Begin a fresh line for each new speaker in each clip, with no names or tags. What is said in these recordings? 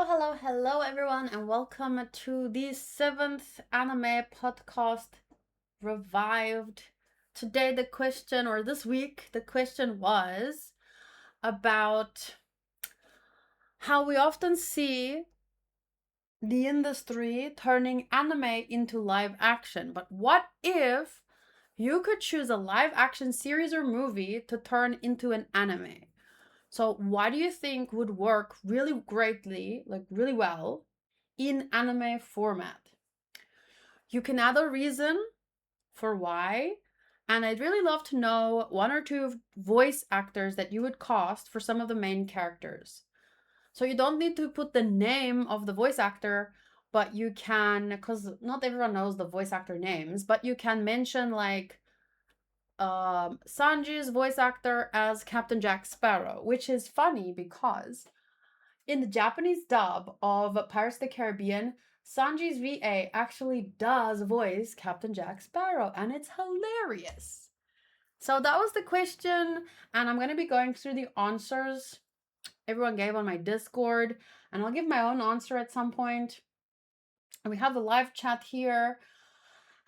Hello, everyone, and welcome to the seventh anime podcast revived. Today, the question, or this week, the question was about how we often see the industry turning anime into live action. But what if you could choose a live action series or movie to turn into an anime? So, what do you think would work really greatly, like really well, in anime format? You can add a reason for why, and I'd really love to know one or two voice actors that you would cast for some of the main characters. So, you don't need to put the name of the voice actor, but you can, because not everyone knows the voice actor names, but you can mention like Sanji's voice actor as Captain Jack Sparrow, which is funny because in the Japanese dub of Pirates of the Caribbean, Sanji's VA actually does voice Captain Jack Sparrow, and it's hilarious. So that was the question, and I'm going to be going through the answers everyone gave on my Discord, and I'll give my own answer at some point. And we have the live chat here.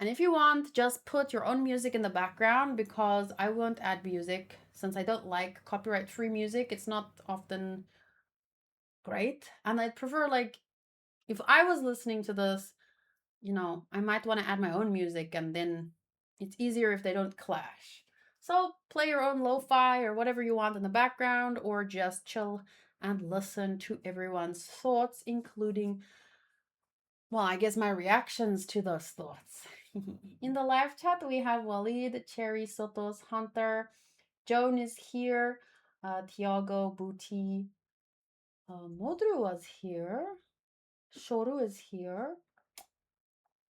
And if you want, just put your own music in the background because I won't add music since I don't like copyright free music. It's not often great. And I'd prefer, like, if I was listening to this, I might want to add my own music and then it's easier if they don't clash. So play your own lo fi or whatever you want in the background or just chill and listen to everyone's thoughts, including, well, I guess my reactions to those thoughts. In the live chat, we have Walid, Cherry, Sotos, Hunter, Joan is here, Tiago, Booty, Modru was here, Shoru is here,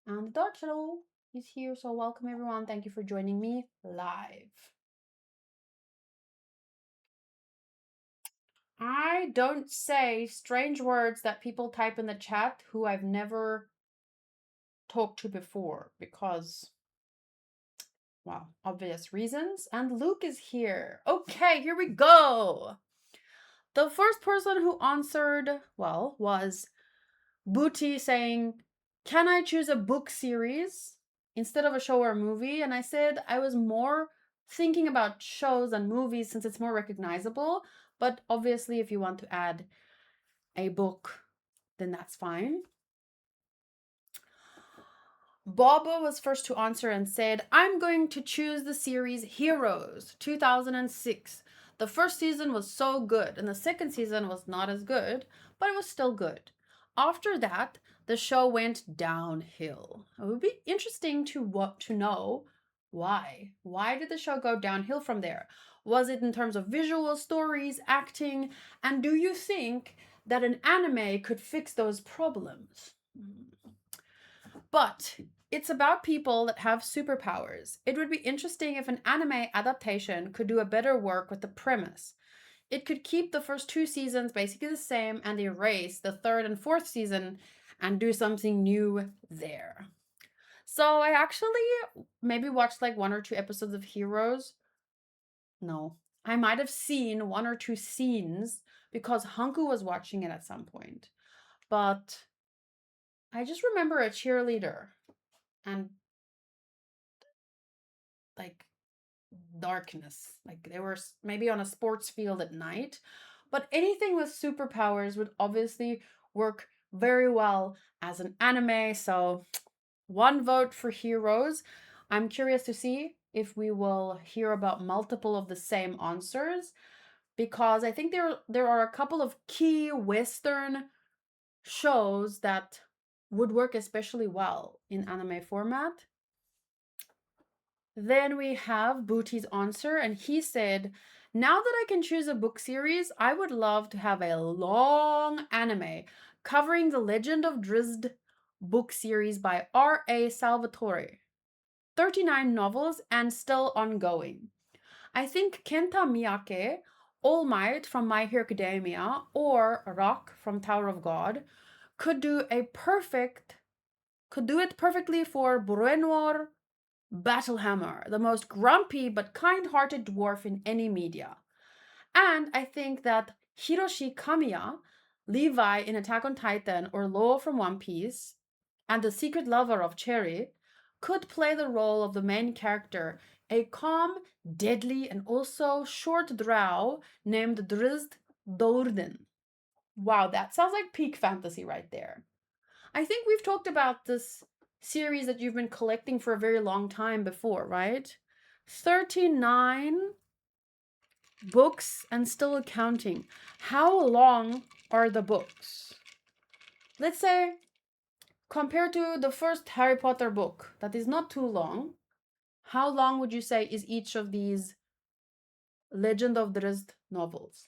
and Dark Shadow is here. So welcome everyone. Thank you for joining me live. I don't say strange words that people type in the chat who I've never talked to before because, well, obvious reasons. And Luke is here. Okay, here we go. The first person who answered, well, was Booty saying, "Can I choose a book series instead of a show or a movie?" And I said I was more thinking about shows and movies since it's more recognizable. But obviously, if you want to add a book, then that's fine. Bobo was first to answer and said, "I'm going to choose the series Heroes 2006. The first season was so good, and the second season was not as good, but it was still good. After that, the show went downhill." It would be interesting to know why. Why did the show go downhill from there? Was it in terms of visual stories, acting, and do you think that an anime could fix those problems? But it's about people that have superpowers. It would be interesting if an anime adaptation could do a better work with the premise. It could keep the first two seasons basically the same and erase the third and fourth season and do something new there. So I actually maybe watched like one or two episodes of Heroes. No, I might have seen one or two scenes because Hanku was watching it at some point. But I just remember a cheerleader and like darkness. Like they were maybe on a sports field at night. But anything with superpowers would obviously work very well as an anime. So, one vote for Heroes. I'm curious to see if we will hear about multiple of the same answers because I think there are a couple of key Western shows that would work especially well in anime format. Then we have Booty's answer, and he said, "Now that I can choose a book series, I would love to have a long anime covering the Legend of Drizzt book series by R.A. Salvatore. 39 novels and still ongoing. I think Kenta Miyake, All Might from My Hero Academia, or Rock from Tower of God could do it perfectly for Bruenor Battlehammer, the most grumpy but kind-hearted dwarf in any media. And I think that Hiroshi Kamiya, Levi in Attack on Titan or Law from One Piece, and the secret lover of Cherry, could play the role of the main character, a calm, deadly, and also short drow named Drizzt Do'Urden. Wow, that sounds like peak fantasy right there. I think we've talked about this series that you've been collecting for a very long time before, right? 39 books and still counting. How long are the books? Let's say compared to the first Harry Potter book, that is not too long. How long would you say is each of these Legend of Drizzt novels?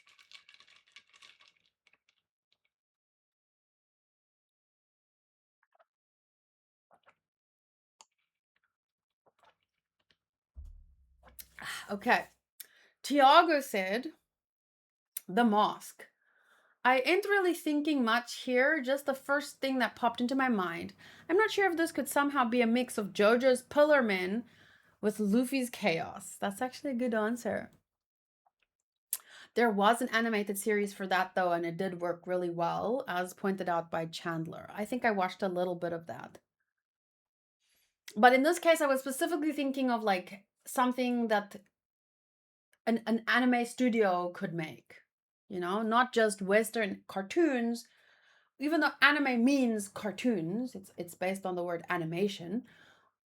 Okay. Tiago said The Mask. I ain't really thinking much here, just the first thing that popped into my mind. I'm not sure if this could somehow be a mix of JoJo's Pillar Men with Luffy's Chaos. That's actually a good answer. There was an animated series for that though, and it did work really well, as pointed out by Chandler. I think I watched a little bit of that. But in this case, I was specifically thinking of like something that an anime studio could make. You know, not just Western cartoons. Even though anime means cartoons, it's based on the word animation.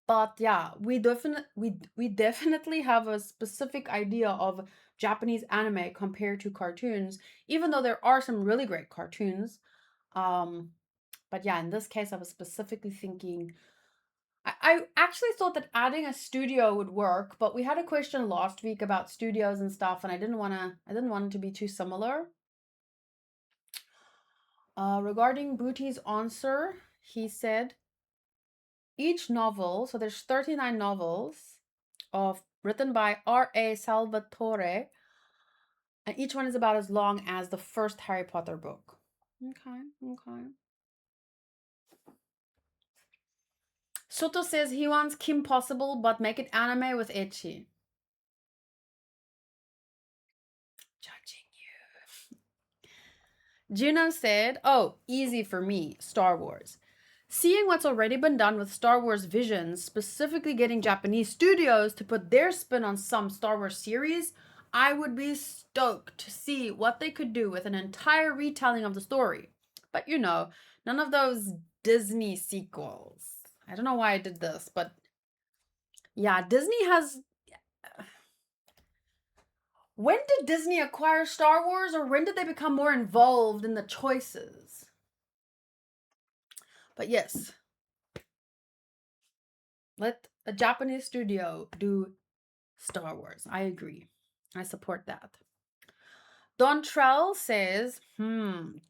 But yeah, we definitely have a specific idea of Japanese anime compared to cartoons, even though there are some really great cartoons. Um, but yeah, in this case, I was specifically thinking. I actually thought that adding a studio would work, but we had a question last week about studios and stuff, and I didn't want it to be too similar. Regarding Booty's answer, he said each novel, so there's 39 novels of written by R.A. Salvatore, and each one is about as long as the first Harry Potter book. Okay, okay. Soto says he wants Kim Possible, but make it anime with ecchi. Judging you. Juno said, oh, easy for me, Star Wars. Seeing what's already been done with Star Wars Visions, specifically getting Japanese studios to put their spin on some Star Wars series, I would be stoked to see what they could do with an entire retelling of the story. But you know, none of those Disney sequels. I don't know why I did this, but yeah, Disney has. When did Disney acquire Star Wars, or when did they become more involved in the choices? But yes, let a Japanese studio do Star Wars. I agree. I support that. Dontrell says,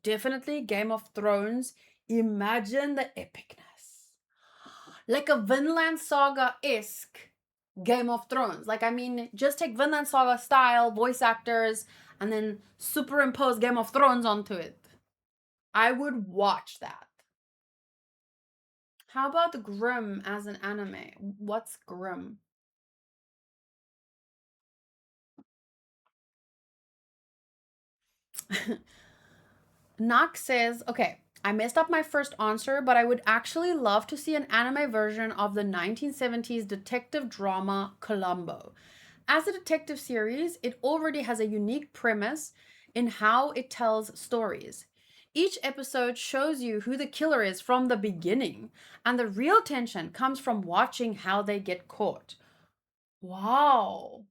definitely Game of Thrones. Imagine the epicness. Like a Vinland Saga-esque Game of Thrones. Like, I mean, just take Vinland Saga style, voice actors, and then superimpose Game of Thrones onto it. I would watch that. How about Grimm as an anime? What's Grimm? Knox says, okay, I messed up my first answer, but I would actually love to see an anime version of the 1970s detective drama Columbo. As a detective series, it already has a unique premise in how it tells stories. Each episode shows you who the killer is from the beginning, and the real tension comes from watching how they get caught. Wow.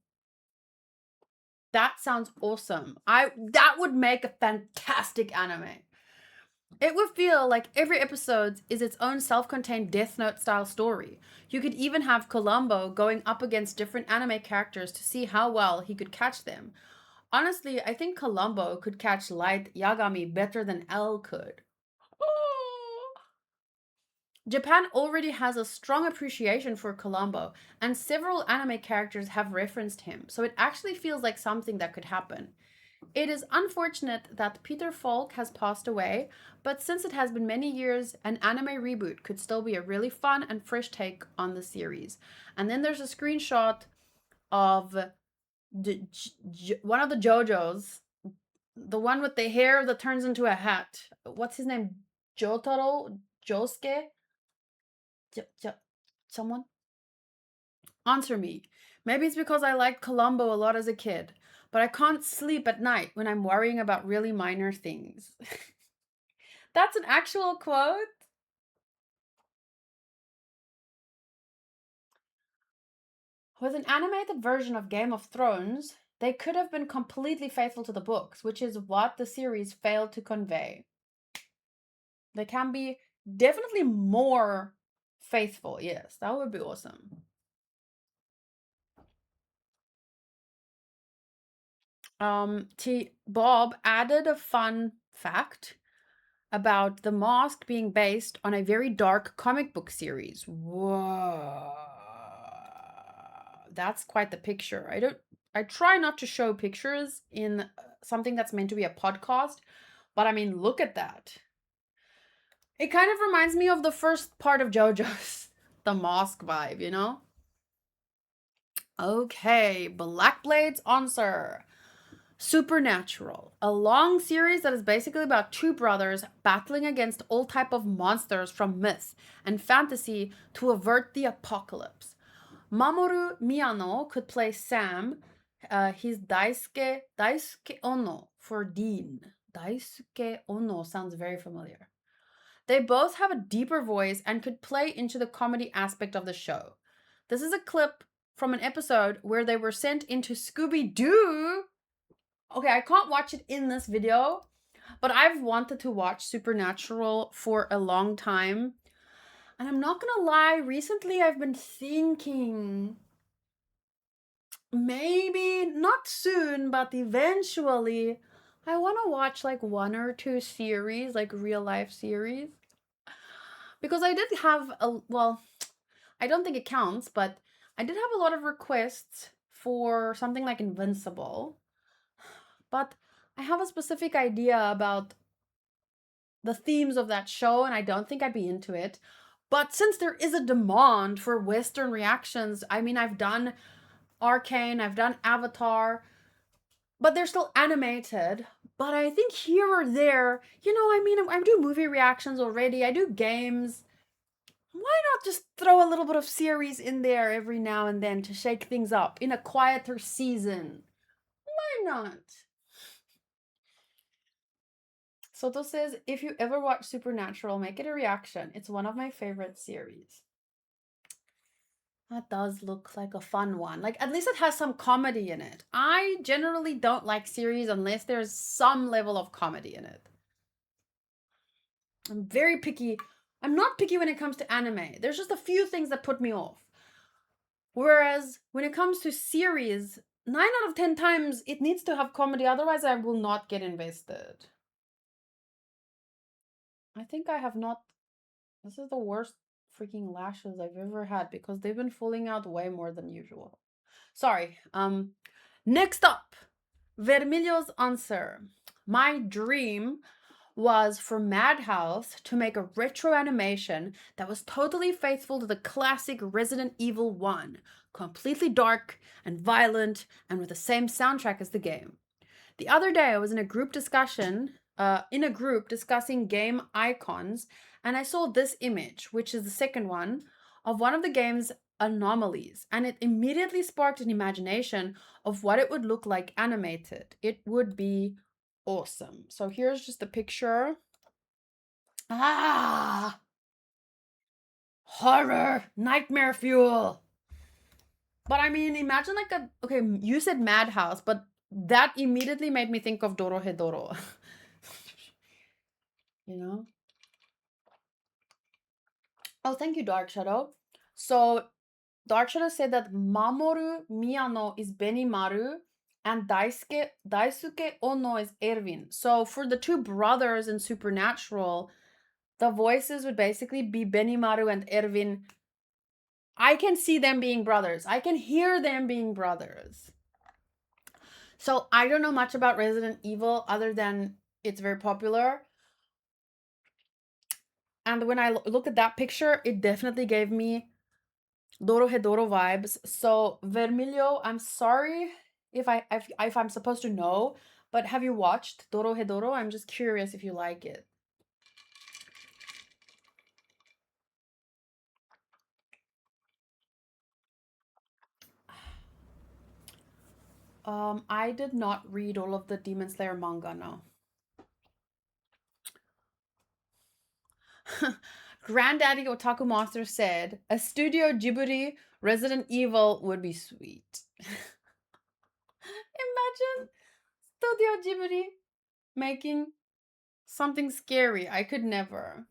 That sounds awesome. That would make a fantastic anime. It would feel like every episode is its own self contained Death Note style story. You could even have Columbo going up against different anime characters to see how well he could catch them. Honestly, I think Columbo could catch Light Yagami better than L could. Japan already has a strong appreciation for Columbo, and several anime characters have referenced him, so it actually feels like something that could happen. It is unfortunate that Peter Falk has passed away, but since it has been many years, an anime reboot could still be a really fun and fresh take on the series. And then there's a screenshot of one of the JoJo's The one with the hair that turns into a hat. What's his name? Jotaro? Josuke? Someone? Answer me. Maybe it's because I liked Columbo a lot as a kid, but I can't sleep at night when I'm worrying about really minor things. That's an actual quote. With an animated version of Game of Thrones, they could have been completely faithful to the books, which is what the series failed to convey. They can be definitely more faithful. Yes, that would be awesome. Bob added a fun fact about The Mask being based on a very dark comic book series. Whoa. That's quite the picture. I try not to show pictures in something that's meant to be a podcast, but I mean, look at that. It kind of reminds me of the first part of JoJo's The Mask vibe, you know? Okay, Blackblade's answer. Supernatural, a long series that is basically about two brothers battling against all type of monsters from myth and fantasy to avert the apocalypse. Mamoru Miyano could play Sam. He's Daisuke Ono for Dean. Daisuke Ono sounds very familiar. They both have a deeper voice and could play into the comedy aspect of the show. This is a clip from an episode where they were sent into Scooby-Doo. Okay, I can't watch it in this video, but I've wanted to watch Supernatural for a long time. And I'm not gonna lie, recently I've been thinking maybe not soon, but eventually I want to watch like one or two series, like real life series. Because I did have well, I don't think it counts, but I did have a lot of requests for something like Invincible. But I have a specific idea about the themes of that show, and I don't think I'd be into it. But since there is a demand for Western reactions, I mean, I've done Arcane, I've done Avatar, but they're still animated. But I think here or there, you know, I mean, I do movie reactions already, I do games. Why not just throw a little bit of series in there every now and then to shake things up in a quieter season? Why not? Soto says, if you ever watch Supernatural, make it a reaction. It's one of my favorite series. That does look like a fun one. Like, at least it has some comedy in it. I generally don't like series unless there's some level of comedy in it. I'm very picky. I'm not picky when it comes to anime. There's just a few things that put me off. Whereas when it comes to series, 9 out of 10 times it needs to have comedy, otherwise I will not get invested. I think I have not. This is the worst freaking lashes I've ever had because they've been falling out way more than usual. Sorry. Next up, Vermilio's answer. My dream was for Madhouse to make a retro animation that was totally faithful to the classic Resident Evil 1, completely dark and violent and with the same soundtrack as the game. The other day I was in a group discussion, discussing game icons, and I saw this image, which is the second one, of one of the game's anomalies, and it immediately sparked an imagination of what it would look like animated. It would be awesome. So here's just a picture. Ah! Horror! Nightmare fuel! But I mean, imagine like a... Okay, you said Madhouse, but that immediately made me think of Dorohedoro. You know? Oh, thank you, Dark Shadow. So, Dark Shadow said that Mamoru Miyano is Benimaru and Daisuke Ono is Erwin. So, for the two brothers in Supernatural, the voices would basically be Benimaru and Erwin. I can see them being brothers. I can hear them being brothers. So, I don't know much about Resident Evil other than it's very popular. And when I looked at that picture, it definitely gave me Dorohedoro vibes. So Vermilio, I'm sorry if I'm supposed to know, But have you watched Dorohedoro? I'm just curious if you like it. I did not read all of the Demon Slayer manga, no. Granddaddy Otaku Monster said, a Studio Ghibli Resident Evil would be sweet. Imagine Studio Ghibli making something scary. I could never.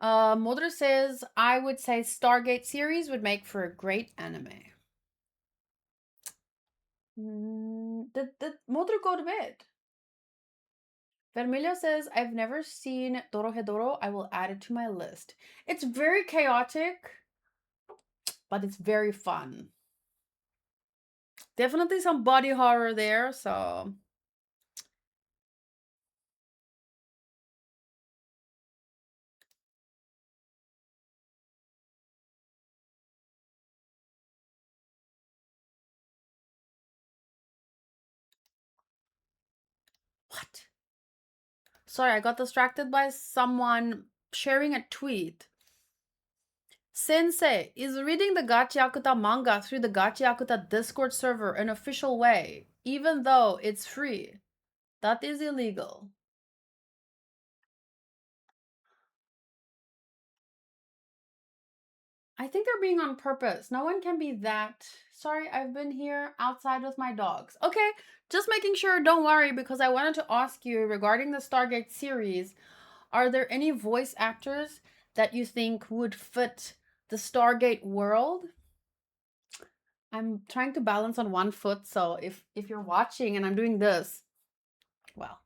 Modder says, I would say Stargate series would make for a great anime. Did Modder go to bed? Vermilio says, I've never seen Dorohedoro. I will add it to my list. It's very chaotic, but it's very fun. Definitely some body horror there, so... What? Sorry, I got distracted by someone sharing a tweet. Sensei is reading the Gachiakuta manga through the Gachiakuta Discord server an official way, even though it's free. That is illegal. I think they're being on purpose. No one can be that. Sorry, I've been here outside with my dogs. Okay, just making sure, don't worry, because I wanted to ask you regarding the Stargate series, are there any voice actors that you think would fit the Stargate world? I'm trying to balance on one foot, so if you're watching and I'm doing this, well.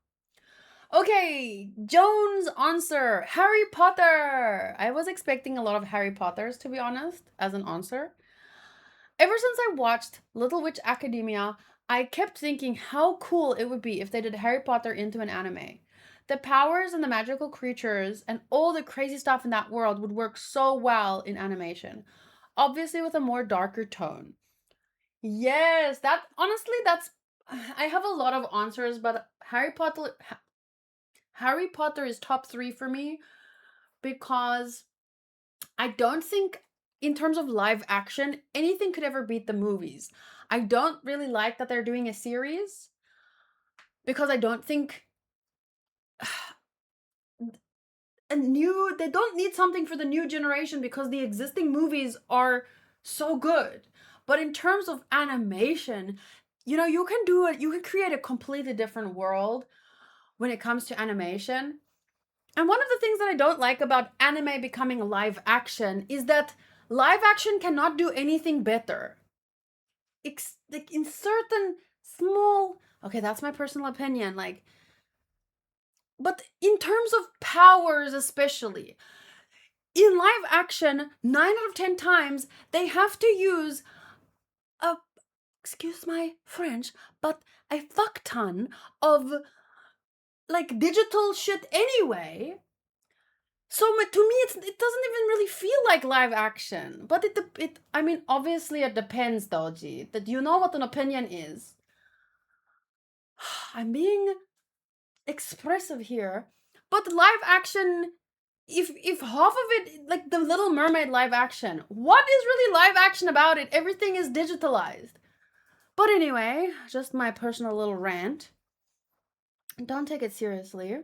Okay, Jones answer, Harry Potter. I was expecting a lot of Harry Potters, to be honest, as an answer. Ever since I watched Little Witch Academia, I kept thinking how cool it would be if they did Harry Potter into an anime. The powers and the magical creatures and all the crazy stuff in that world would work so well in animation. Obviously with a more darker tone. Yes, that honestly that's I have a lot of answers, but Harry Potter is top 3 for me because I don't think in terms of live action anything could ever beat the movies. I don't really like that they're doing a series because I don't think they don't need something for the new generation because the existing movies are so good. But in terms of animation, you know, you can create a completely different world when it comes to animation. And one of the things that I don't like about anime becoming live action is that live action cannot do anything better. Like in certain small, okay, that's my personal opinion, like, but in terms of powers especially, in live action, 9 out of 10 times, they have to use a, excuse my French, but a fuck ton of, like, digital shit anyway. So to me, it doesn't even really feel like live action. But I mean, obviously it depends, Doji. That you know what an opinion is. I'm being expressive here. But live action, if half of it, like the Little Mermaid live action, what is really live action about it? Everything is digitalized. But anyway, just my personal little rant. Don't take it seriously.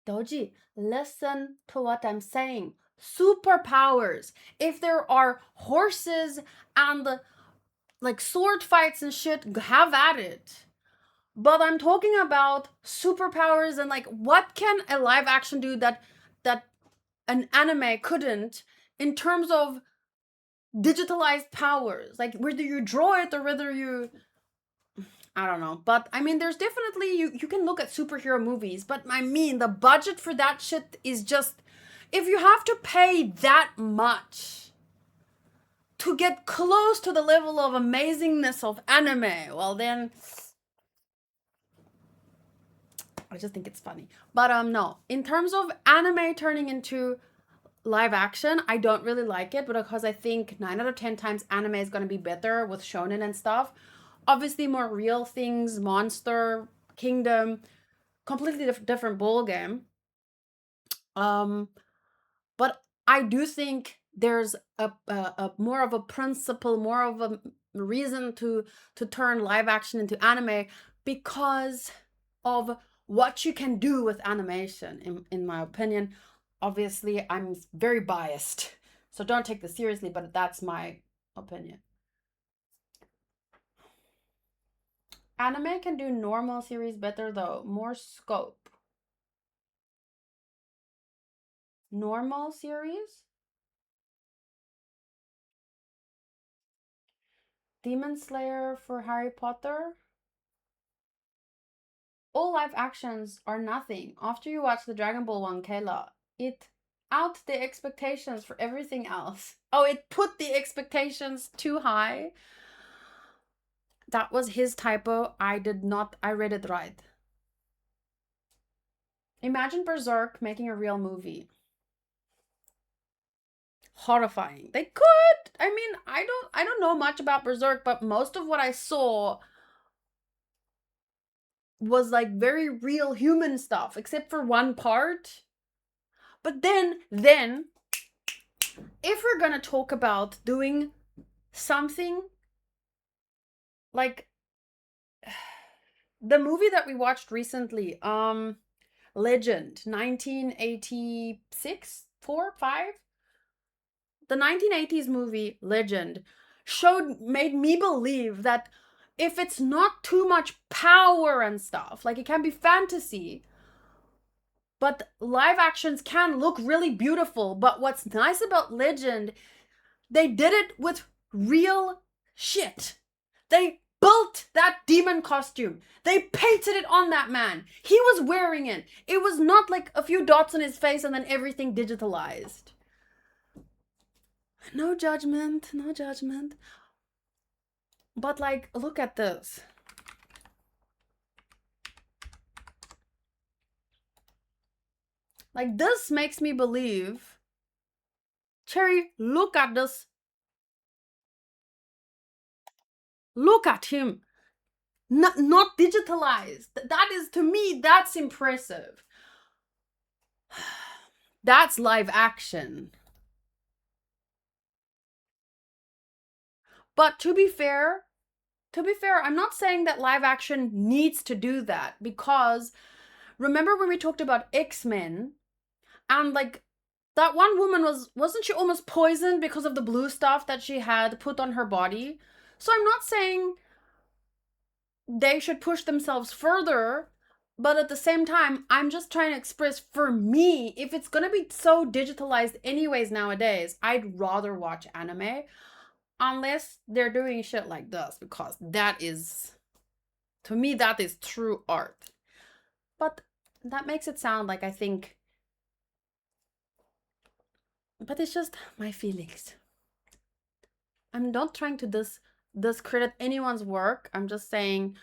Doji, listen to what I'm saying. Superpowers. If there are horses and like sword fights and shit, have at it. But I'm talking about superpowers and like what can a live action do that an anime couldn't in terms of digitalized powers? Like whether you draw it or whether you, I don't know. But I mean there's definitely you can look at superhero movies, but I mean the budget for that shit is just, if you have to pay that much to get close to the level of amazingness of anime, well then I just think it's funny. But no, in terms of anime turning into live action, I don't really like it, but because I think 9 out of 10 times anime is going to be better with shonen and stuff. Obviously, more real things, Monster Kingdom, completely different ball game. Um, but I do think there's a more of a principle, more of a reason to turn live action into anime because of what you can do with animation, in my opinion. Obviously, I'm very biased, so don't take this seriously, but that's my opinion. Anime can do normal series better though, more scope. Normal series? Demon Slayer for Harry Potter? All live actions are nothing. After you watch the Dragon Ball one, Kayla, it out the expectations for everything else. Oh, it put the expectations too high. That was his typo. I read it right. Imagine Berserk making a real movie. Horrifying. They could. I mean, I don't know much about Berserk, but most of what I saw was like very real human stuff, except for one part. But then if we're gonna talk about doing something like the movie that we watched recently, Legend, 1986, 4, 5, the 1980s movie Legend made me believe that if it's not too much power and stuff, like it can be fantasy, but live actions can look really beautiful. But what's nice about Legend, they did it with real shit. They built that demon costume. They painted it on that man. He was wearing it. It was not like a few dots on his face and then everything digitalized. No judgment, no judgment. But like, look at this. Like, this makes me believe. Cherry, look at this. Look at him. Not digitalized. That is, to me, that's impressive. That's live action. But to be fair, I'm not saying that live action needs to do that, because remember when we talked about X-Men and like that one woman wasn't she almost poisoned because of the blue stuff that she had put on her body? So I'm not saying they should push themselves further, but at the same time, I'm just trying to express, for me, if it's gonna be so digitalized anyways nowadays, I'd rather watch anime unless they're doing shit like this, because that is, to me, that is true art. But that makes it sound like I think, but it's just my feelings. I'm not trying to discredit anyone's work. I'm just saying,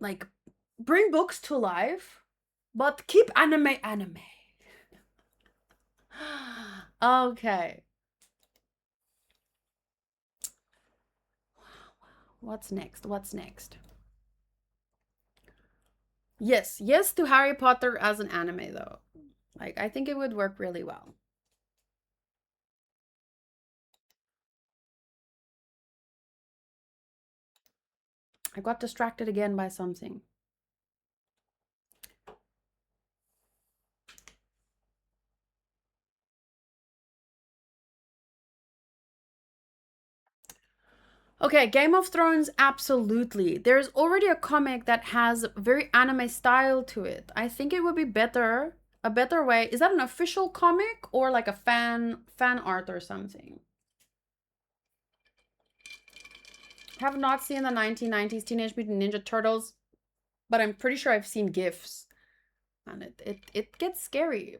like, bring books to life, but keep anime. Okay. What's next? Yes to Harry Potter as an anime though. Like, I think it would work really well. I got distracted again by something. Okay, Game of Thrones, absolutely. There's already a comic that has very anime style to it. I think it would be a better way. Is that an official comic or like a fan art or something? I have not seen the 1990s Teenage Mutant Ninja Turtles, but I'm pretty sure I've seen GIFs. And it gets scary,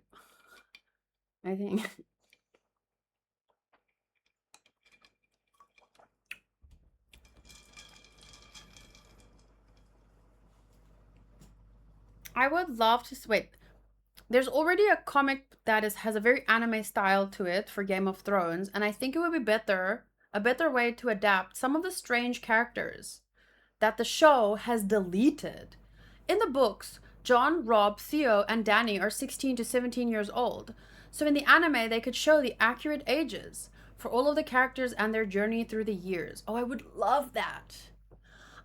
I think. I would love to wait. There's already a comic that has a very anime style to it for Game of Thrones, and I think it would be a better way to adapt some of the strange characters that the show has deleted. In the books, Jon, Robb, Theo, and Dany are 16 to 17 years old. So in the anime, they could show the accurate ages for all of the characters and their journey through the years. Oh, I would love that.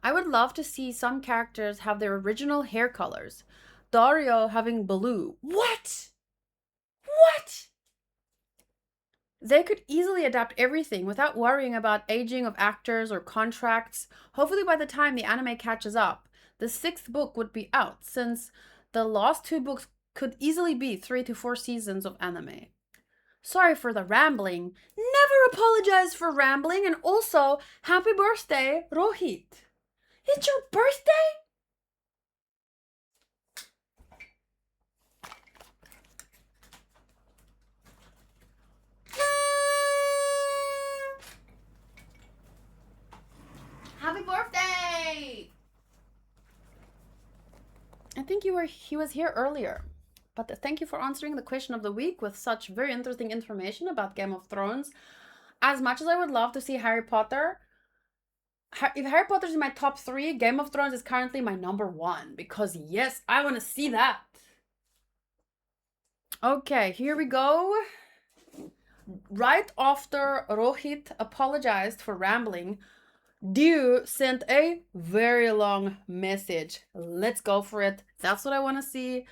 I would love to see some characters have their original hair colors. Dario having blue. What? What? They could easily adapt everything without worrying about aging of actors or contracts. Hopefully, by the time the anime catches up, the sixth book would be out, since the last two books could easily be 3 to 4 seasons of anime. Sorry for the rambling. Never apologize for rambling, and also, happy birthday, Rohit. It's your birthday? Happy birthday! I think he was here earlier. But thank you for answering the question of the week with such very interesting information about Game of Thrones. As much as I would love to see Harry Potter, if Harry Potter's in my top 3, Game of Thrones is currently my number 1. Because yes, I want to see that. Okay, here we go. Right after Rohit apologized for rambling, Dew sent a very long message. Let's go for it. That's what I want to see.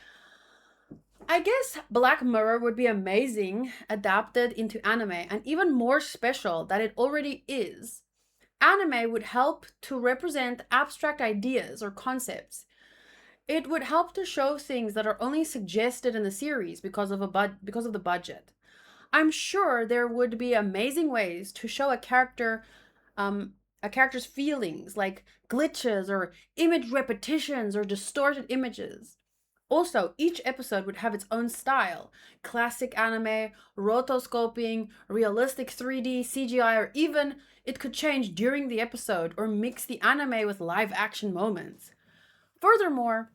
I guess Black Mirror would be amazing adapted into anime, and even more special that it already is. Anime would help to represent abstract ideas or concepts. It would help to show things that are only suggested in the series because of the budget. I'm sure there would be amazing ways to show a character's feelings, like glitches or image repetitions or distorted images. Also, each episode would have its own style: classic anime, rotoscoping, realistic 3D, CGI, or even it could change during the episode or mix the anime with live action moments. Furthermore,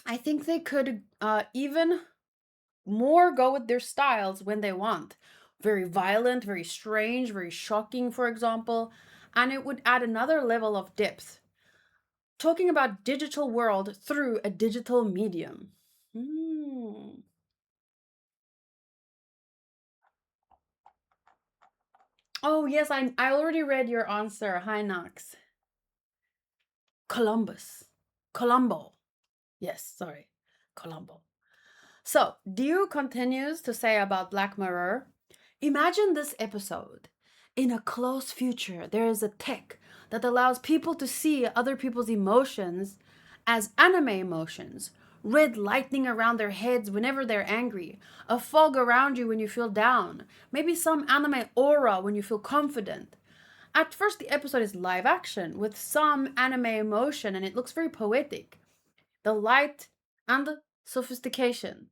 I think they could even more go with their styles when they want. Very violent, very strange, very shocking, for example, and it would add another level of depth. Talking about digital world through a digital medium. Oh yes, I already read your answer. Hi Nox. Columbus. Colombo. Yes, sorry. Colombo. So, Dio continues to say about Black Mirror, imagine this episode. In a close future, there is a tech that allows people to see other people's emotions as anime emotions. Red lightning around their heads whenever they're angry, a fog around you when you feel down, maybe some anime aura when you feel confident. At first, the episode is live action with some anime emotion and it looks very poetic. The light and the sophistication.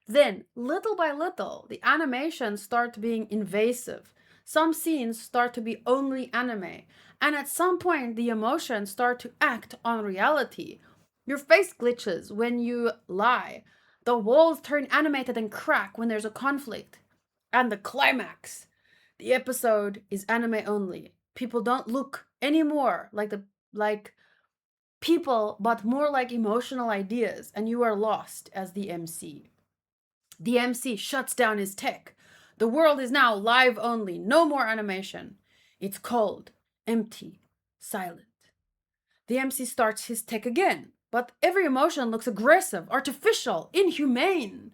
Then, little by little, the animations start being invasive. Some scenes start to be only anime, and at some point, the emotions start to act on reality. Your face glitches when you lie. The walls turn animated and crack when there's a conflict. And the climax. The episode is anime only. People don't look anymore like people, but more like emotional ideas, and you are lost as the MC. The MC shuts down his tech. The world is now live only, no more animation. It's cold, empty, silent. The MC starts his tech again, but every emotion looks aggressive, artificial, inhumane.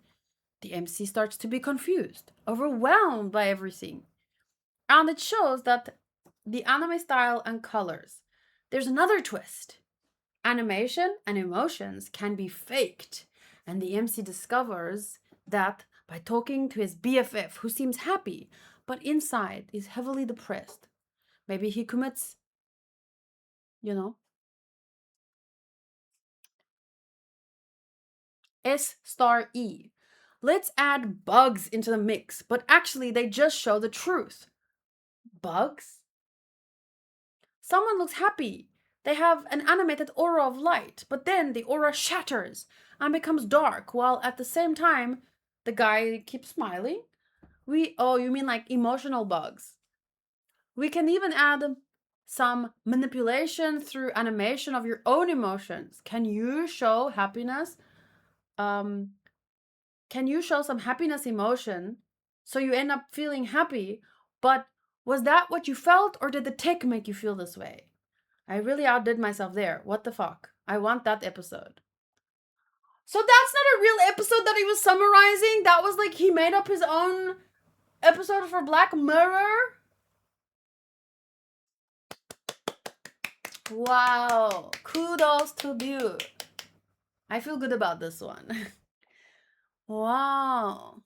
The MC starts to be confused, overwhelmed by everything. And it shows that the anime style and colors. There's another twist. Animation and emotions can be faked, and the MC discovers that by talking to his BFF, who seems happy, but inside is heavily depressed. Maybe he commits, you know. S star E. Let's add bugs into the mix, but actually they just show the truth. Bugs? Someone looks happy. they have an animated aura of light, but then the aura shatters and becomes dark, while at the same time, the guy keeps smiling. Oh, you mean like emotional bugs? We can even add some manipulation through animation of your own emotions. Can you show happiness? Um, can you show some happiness emotion so you end up feeling happy? But was that what you felt, or did the tick make you feel this way? I really outdid myself there. What the fuck? I want that episode. So that's not a real episode that he was summarizing. That was like he made up his own episode for Black Mirror. Wow. Kudos to you. I feel good about this one. Wow.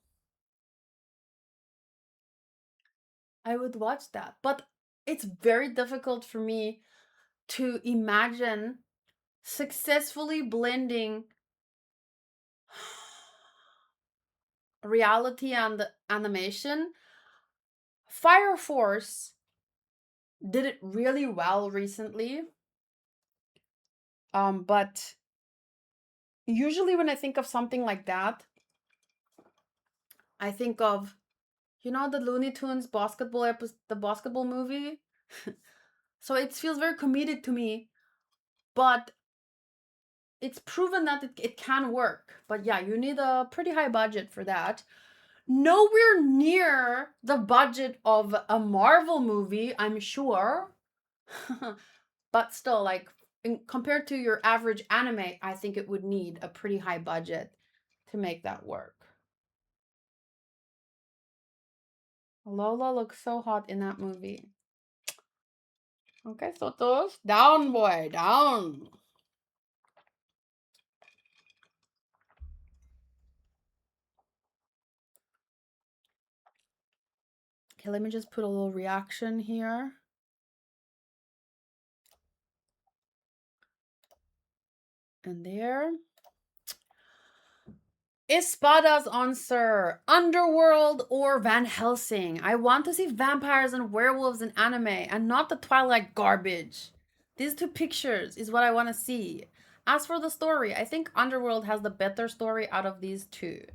I would watch that. But it's very difficult for me to imagine successfully blending reality and animation. Fire Force did it really well recently. But usually when I think of something like that, I think of, the Looney Tunes basketball episode, the basketball movie. So it feels very comedic to me, but it's proven that it can work. But yeah, you need a pretty high budget for that. Nowhere near the budget of a Marvel movie, I'm sure. But still, like, compared to your average anime, I think it would need a pretty high budget to make that work. Lola looks so hot in that movie. Okay, Sotos. Down, boy, down. Okay, let me just put a little reaction here. And there. Espada's answer, Underworld or Van Helsing. I want to see vampires and werewolves in anime and not the Twilight garbage. These two pictures is what I want to see. As for the story, I think Underworld has the better story out of these two.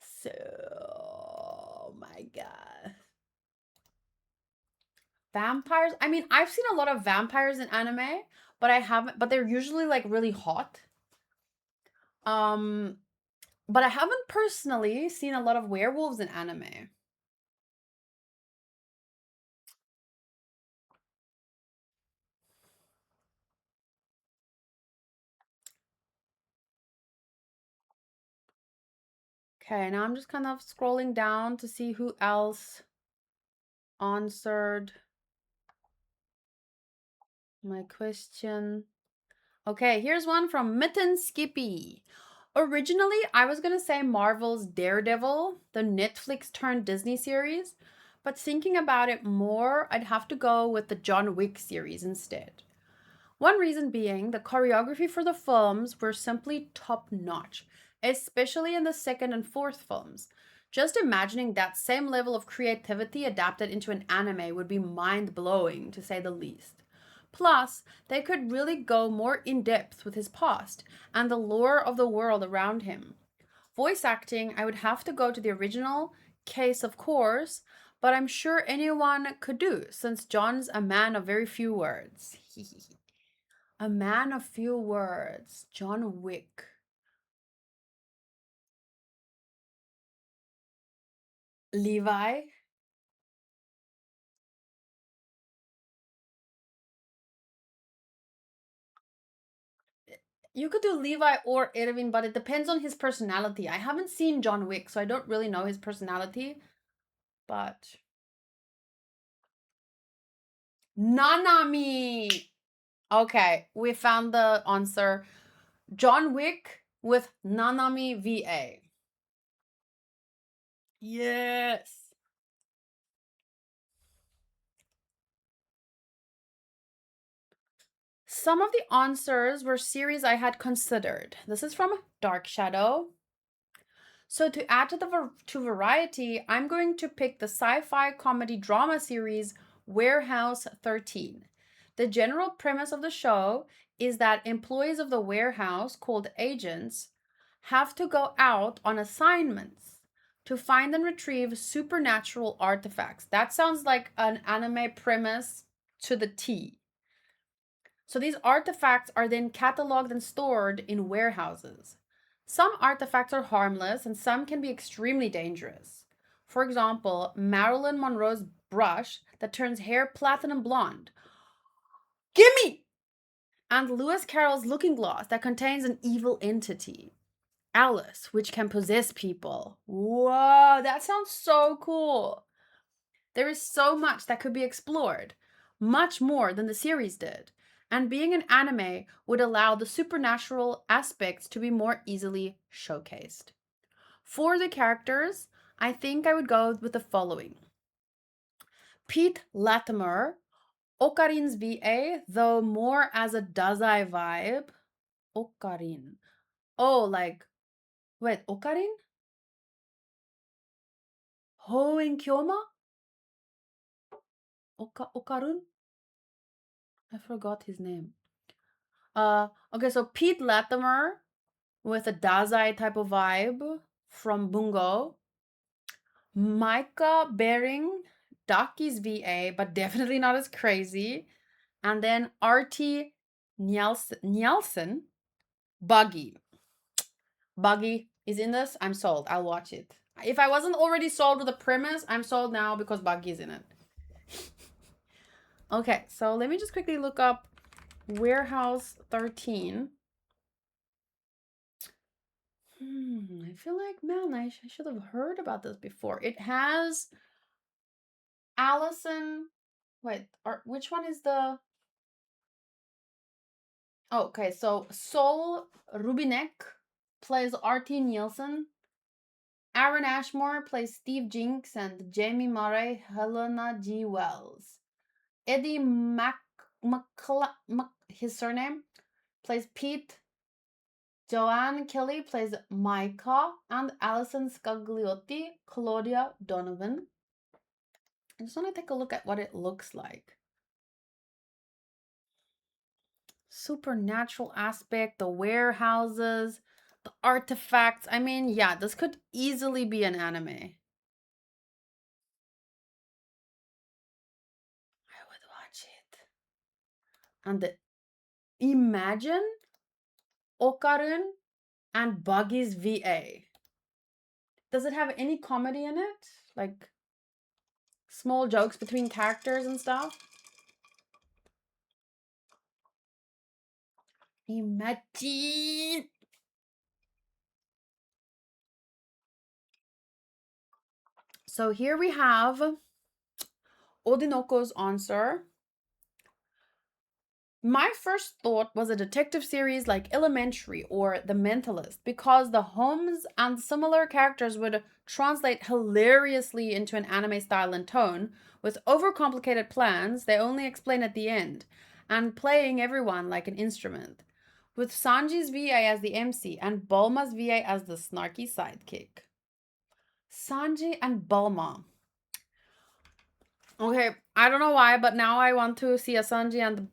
So, oh my god. Vampires? I mean, I've seen a lot of vampires in anime, but they're usually like really hot. But I haven't personally seen a lot of werewolves in anime. Okay, now I'm just kind of scrolling down to see who else answered my question. Okay, here's one from Mitten Skippy. Originally, I was going to say Marvel's Daredevil, the Netflix turned Disney series, but thinking about it more, I'd have to go with the John Wick series instead. One reason being the choreography for the films were simply top notch, especially in the second and fourth films. Just imagining that same level of creativity adapted into an anime would be mind blowing, to say the least. Plus, they could really go more in depth with his past and the lore of the world around him. Voice acting, I would have to go to the original case, of course, but I'm sure anyone could do, since John's a man of very few words. A man of few words. John Wick. Levi. You could do Levi or Irving, but it depends on his personality. I haven't seen John Wick, so I don't really know his personality. But Nanami. Okay, we found the answer. John Wick with Nanami VA. Yes. Some of the answers were series I had considered. This is from Dark Shadow. So to add to variety, I'm going to pick the sci-fi comedy drama series Warehouse 13. The general premise of the show is that employees of the warehouse, called agents, have to go out on assignments to find and retrieve supernatural artifacts. That sounds like an anime premise to the T. So these artifacts are then cataloged and stored in warehouses. Some artifacts are harmless and some can be extremely dangerous. For example, Marilyn Monroe's brush that turns hair platinum blonde. Gimme! And Lewis Carroll's looking glass that contains an evil entity. Alice, which can possess people. Whoa, that sounds so cool. There is so much that could be explored, much more than the series did. And being an anime would allow the supernatural aspects to be more easily showcased. For the characters, I think I would go with the following. Pete Latimer, Okarin's VA, though more as a Dazai vibe. Okarin. Oh, like, wait, Okarin? Hoen Kyoma? Okarun? I forgot his name. Okay, so Pete Latimer with a Dazai type of vibe from Bungo. Micah Bering, Daki's VA, but definitely not as crazy. And then RT Nielsen, Buggy. Buggy is in this. I'm sold. I'll watch it. If I wasn't already sold with the premise, I'm sold now because Buggy is in it. Okay, so let me just quickly look up Warehouse 13. I feel like, man, I should have heard about this before. It has Allison. Wait, which one is the... Oh, okay, so Sol Rubinek plays R.T. Nielsen. Aaron Ashmore plays Steve Jinks, and Jamie Murray, Helena G. Wells. Eddie his surname, plays Pete. Joanne Kelly plays Micah, and Alison Scagliotti, Claudia Donovan. I just want to take a look at what it looks like. Supernatural aspect, the warehouses, the artifacts. I mean, yeah, this could easily be an anime. I would watch it. And imagine Okarun and Buggy's VA. Does it have any comedy in it? Like small jokes between characters and stuff? Imagine. So here we have Odinoko's answer. My first thought was a detective series like Elementary or The Mentalist because the Holmes and similar characters would translate hilariously into an anime style and tone with overcomplicated plans they only explain at the end and playing everyone like an instrument. With Sanji's VA as the MC and Bulma's VA as the snarky sidekick. Sanji and Bulma. Okay, I don't know why, but now I want to see a Sanji and the...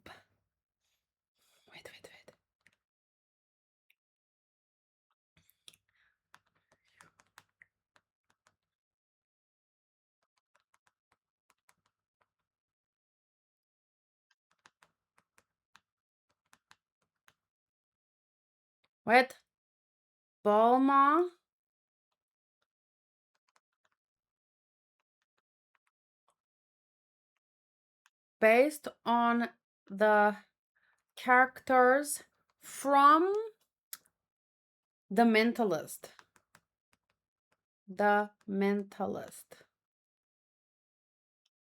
Wait. Wait. Bulma. Based on the characters from The Mentalist. The Mentalist.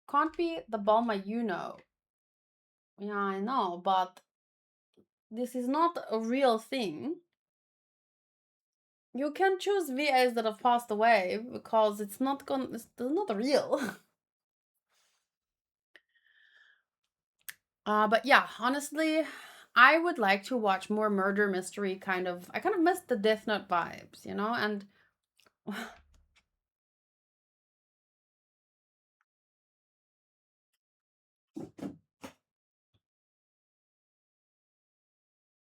Can't be the Bulma you know. Yeah, I know, but this is not a real thing. You can choose VAs that have passed away because it's not real. But yeah, honestly, I would like to watch more murder mystery kind of. I kind of miss the Death Note vibes, you know, and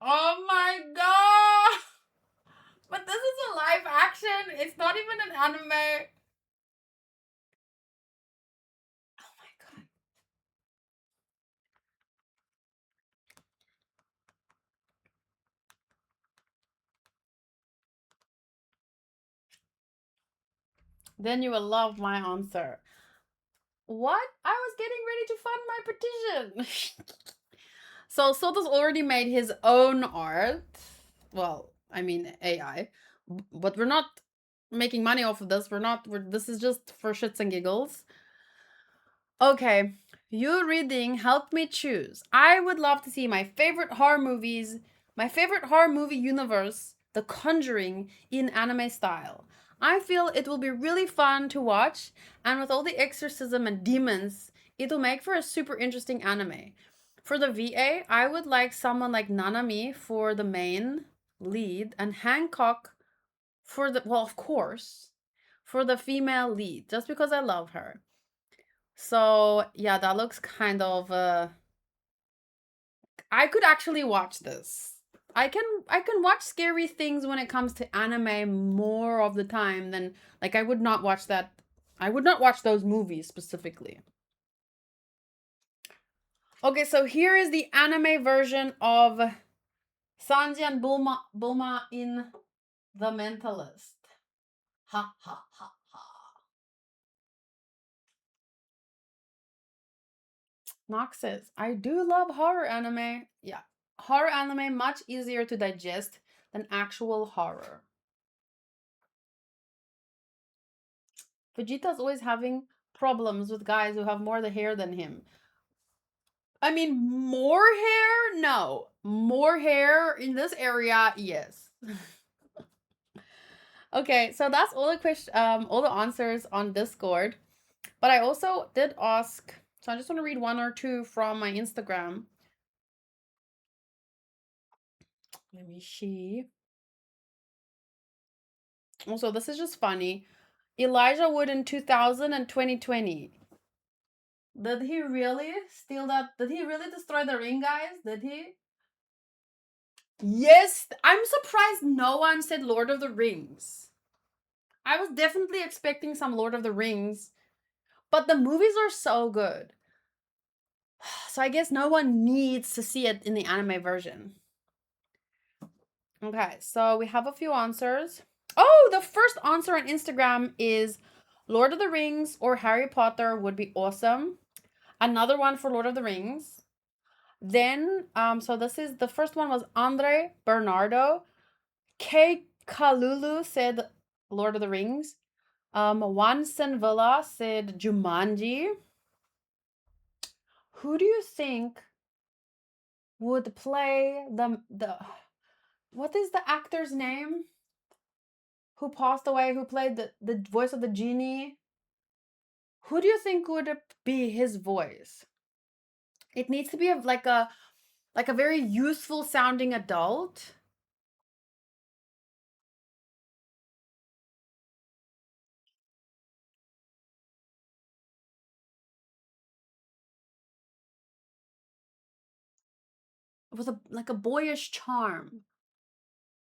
Oh my god! But this is a live action. It's not even an anime. Oh my god. Then you will love my answer. What? I was getting ready to fund my petition. So Soto's already made his own art. Well, I mean AI, but we're not making money off of this. This is just for shits and giggles. Okay, you reading helped me choose. I would love to see my favorite horror movies, my favorite horror movie universe, The Conjuring, in anime style. I feel it will be really fun to watch, and with all the exorcism and demons, it'll make for a super interesting anime. For the VA, I would like someone like Nanami for the main lead, and Hancock for the, well, of course, for the female lead, just because I love her. So yeah, that looks kind of I could actually watch this. I can watch scary things when it comes to anime more of the time than, like, I would not watch that. I would not watch those movies specifically. Okay, so here is the anime version of Sanji and Bulma in The Mentalist. Ha ha ha ha. Nox says, I do love horror anime. Yeah. Horror anime much easier to digest than actual horror. Vegeta's always having problems with guys who have more the hair than him. I mean, more hair? No. More hair in this area? Yes. Okay, so that's all the answers on Discord. But I also did ask, so I just want to read one or two from my Instagram. Let me see. Also, this is just funny. Elijah Wood in 2000 and 2020. Did he really steal that? Did he really destroy the ring, guys? Did he? Yes, I'm surprised no one said Lord of the Rings. I was definitely expecting some Lord of the Rings, but the movies are so good. So I guess no one needs to see it in the anime version. Okay, so we have a few answers. Oh, the first answer on Instagram is Lord of the Rings or Harry Potter would be awesome. Another one for Lord of the Rings. Then, so this is the first one was Andre Bernardo. K Kalulu said Lord of the Rings. Wanson Villa said Jumanji. Who do you think would play the what is the actor's name who passed away, who played the voice of the genie? Who do you think would be his voice? It needs to be like a very youthful sounding adult. With a like a boyish charm.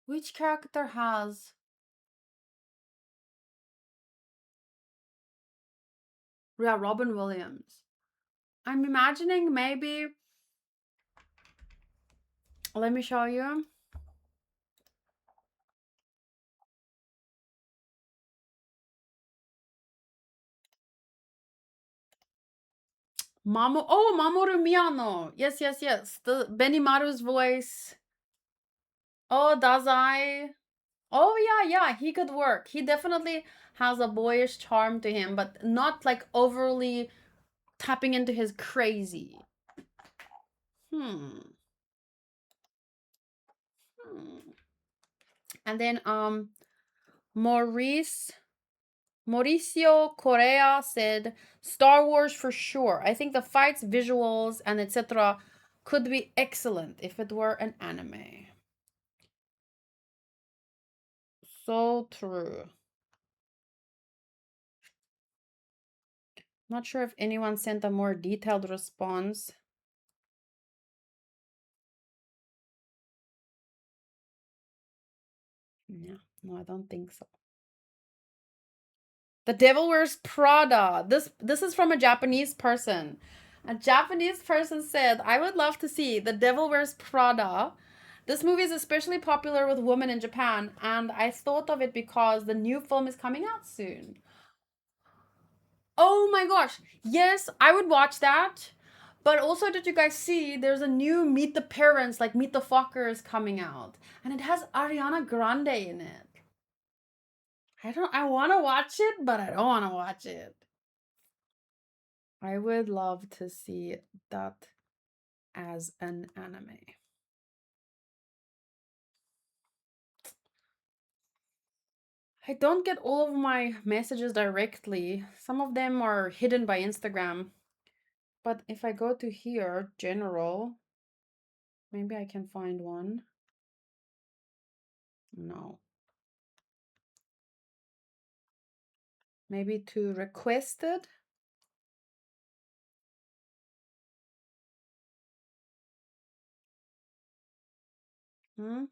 Which character has? Yeah, Robin Williams. I'm imagining maybe. Let me show you. Mamoru Miyano. Yes, yes, yes. The Benimaru's voice. Oh, Dazai. Oh, yeah, yeah. He could work. He definitely has a boyish charm to him, but not like overly tapping into his crazy. Hmm. Hmm. And then Mauricio Correa said Star Wars for sure. I think the fights, visuals, and etc. could be excellent if it were an anime. So true. Not sure if anyone sent a more detailed response. Yeah, no, I don't think so. The Devil Wears Prada. This is from a Japanese person. A Japanese person said, "I would love to see The Devil Wears Prada. This movie is especially popular with women in Japan, and I thought of it because the new film is coming out soon." Oh my gosh. Yes, I would watch that. But also, did you guys see there's a new Meet the Parents, like Meet the Fockers coming out? And it has Ariana Grande in it. I want to watch it, but I don't want to watch it. I would love to see that as an anime. I don't get all of my messages directly. Some of them are hidden by Instagram. But if I go to here, general, maybe I can find one. No. Maybe to requested. Hmm?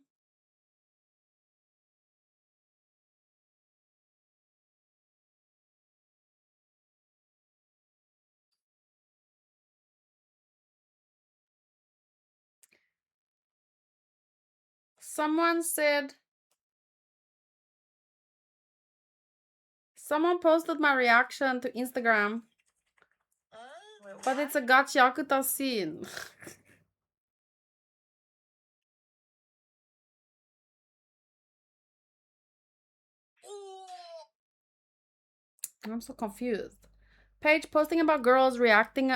Someone said, someone posted my reaction to Instagram, but it's a Gachiakuta scene. I'm so confused. Page posting about girls reacting.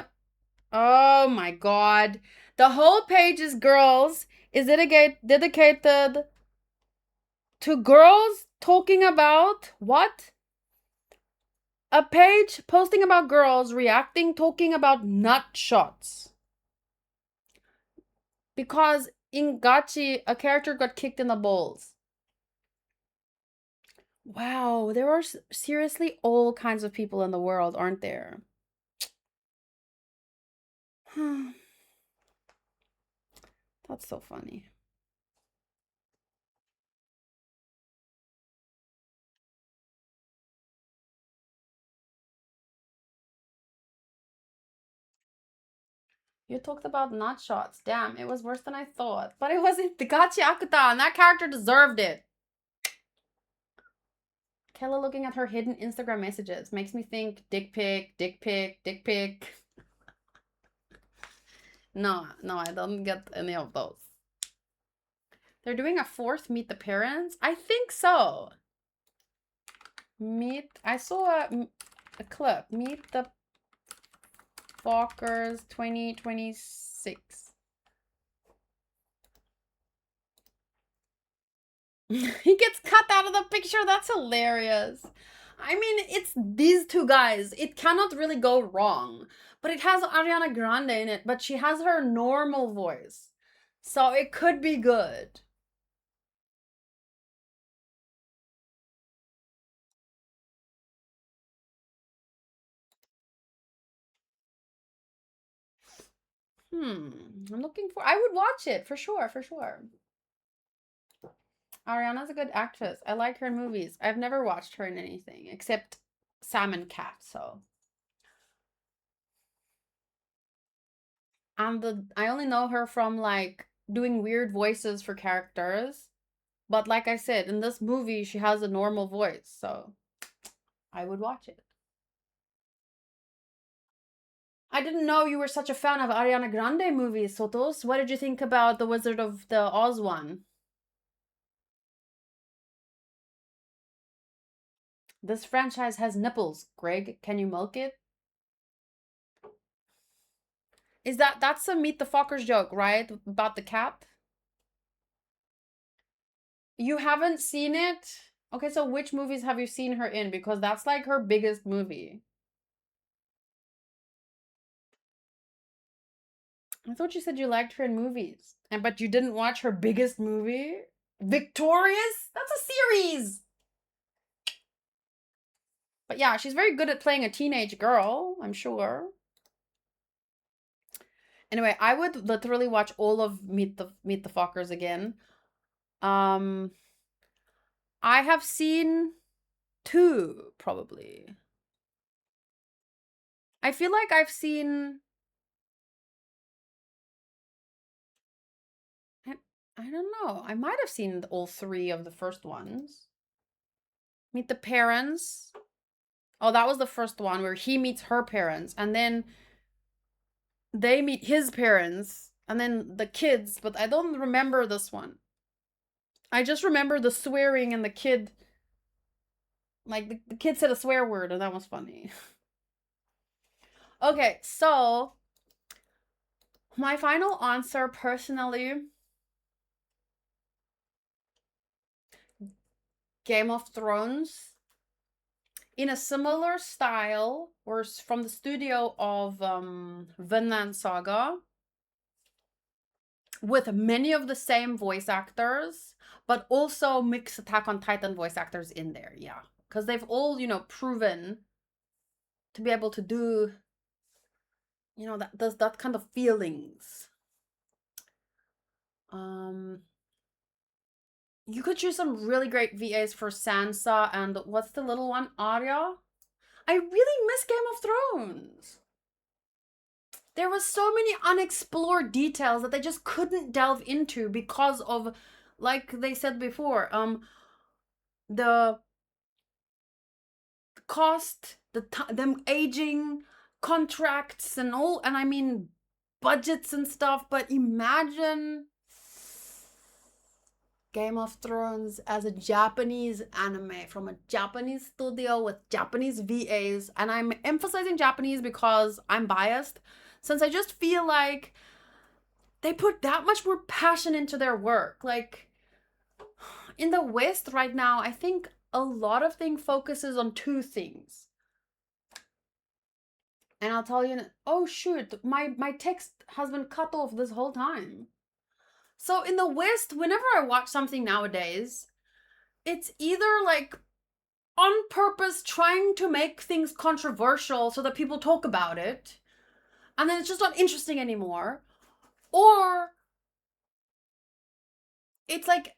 Oh my god. The whole page is girls, is dedicated to girls talking about what? A page posting about girls reacting, talking about nut shots. Because in Gachi, a character got kicked in the balls. Wow, there are seriously all kinds of people in the world, aren't there? That's so funny. You talked about nut shots. Damn, it was worse than I thought. But it wasn't Gachi Akuta, and that character deserved it. Kella looking at her hidden Instagram messages makes me think dick pic, dick pic, dick pic. No, I don't get any of those. They're doing a fourth Meet the Parents? I think so. I saw a clip. Meet the Fockers 2026. He gets cut out of the picture. That's hilarious. I mean, it's these two guys. It cannot really go wrong. But it has Ariana Grande in it, but she has her normal voice. So it could be good. I'm looking for. I would watch it for sure, for sure. Ariana's a good actress. I like her in movies. I've never watched her in anything except Sam and Cat, so. And I only know her from like doing weird voices for characters. But like I said, in this movie, she has a normal voice, so I would watch it. I didn't know you were such a fan of Ariana Grande movies, Sotos. What did you think about the Wizard of the Oz one? This franchise has nipples, Greg. Can you milk it? That's a Meet the Fockers joke, right? About the cat? You haven't seen it? Okay, so which movies have you seen her in? Because that's like her biggest movie. I thought you said you liked her in movies. But you didn't watch her biggest movie? Victorious? That's a series! But yeah, she's very good at playing a teenage girl, I'm sure. Anyway, I would literally watch all of Meet the Fockers again. Um I have seen 2, probably. I feel like I've seen... I don't know. I might have seen all 3 of the first ones. Meet the Parents. Oh, that was the first one where he meets her parents, and then they meet his parents, and then the kids, but I don't remember this one. I just remember the swearing and the kid, like, the kid said a swear word, and that was funny. Okay, so my final answer, personally, Game of Thrones, in a similar style, or from the studio of Vinland Saga, with many of the same voice actors, but also mix Attack on Titan voice actors in there, yeah. Because they've all, proven to be able to do, that kind of feelings. You could choose some really great VAs for Sansa and what's the little one, Arya? I really miss Game of Thrones. There was so many unexplored details that they just couldn't delve into because of, like they said before, the cost, them aging, contracts and all, and I mean budgets and stuff, but imagine Game of Thrones as a Japanese anime from a Japanese studio with Japanese VAs, and I'm emphasizing Japanese because I'm biased, since I just feel like they put that much more passion into their work. Like, in the West right now, I think a lot of things focuses on 2 things. And I'll tell you, oh shoot, my text has been cut off this whole time. So in the West, whenever I watch something nowadays, it's either like on purpose trying to make things controversial so that people talk about it, and then it's just not interesting anymore, or it's like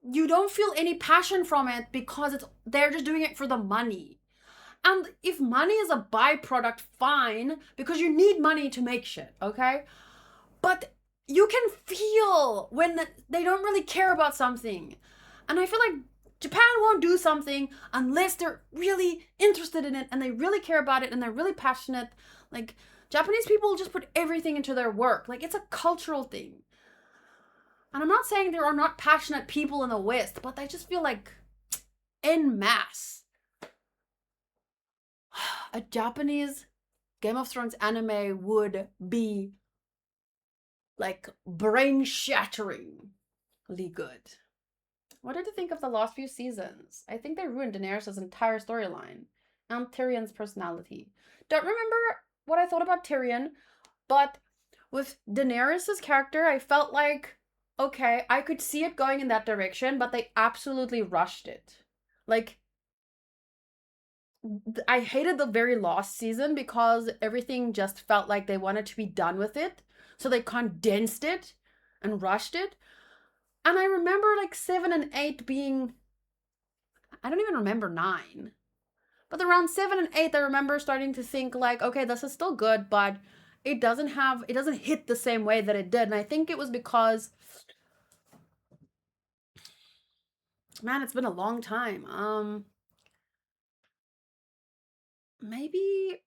you don't feel any passion from it because they're just doing it for the money. And if money is a byproduct, fine, because you need money to make shit, okay? But you can feel when they don't really care about something. And I feel like Japan won't do something unless they're really interested in it and they really care about it and they're really passionate. Like, Japanese people just put everything into their work. Like, it's a cultural thing. And I'm not saying there are not passionate people in the West, but I just feel like en masse, a Japanese Game of Thrones anime would be like brain-shatteringly good. What did you think of the last few seasons? I think they ruined Daenerys' entire storyline and Tyrion's personality. Don't remember what I thought about Tyrion, but with Daenerys' character, I felt like, okay, I could see it going in that direction, but they absolutely rushed it. Like, I hated the very last season because everything just felt like they wanted to be done with it. So they condensed it and rushed it. And I remember like 7 and 8 being, I don't even remember 9. But around 7 and 8, I remember starting to think like, okay, this is still good, but it doesn't hit the same way that it did. And I think it was because, man, it's been a long time. Maybe,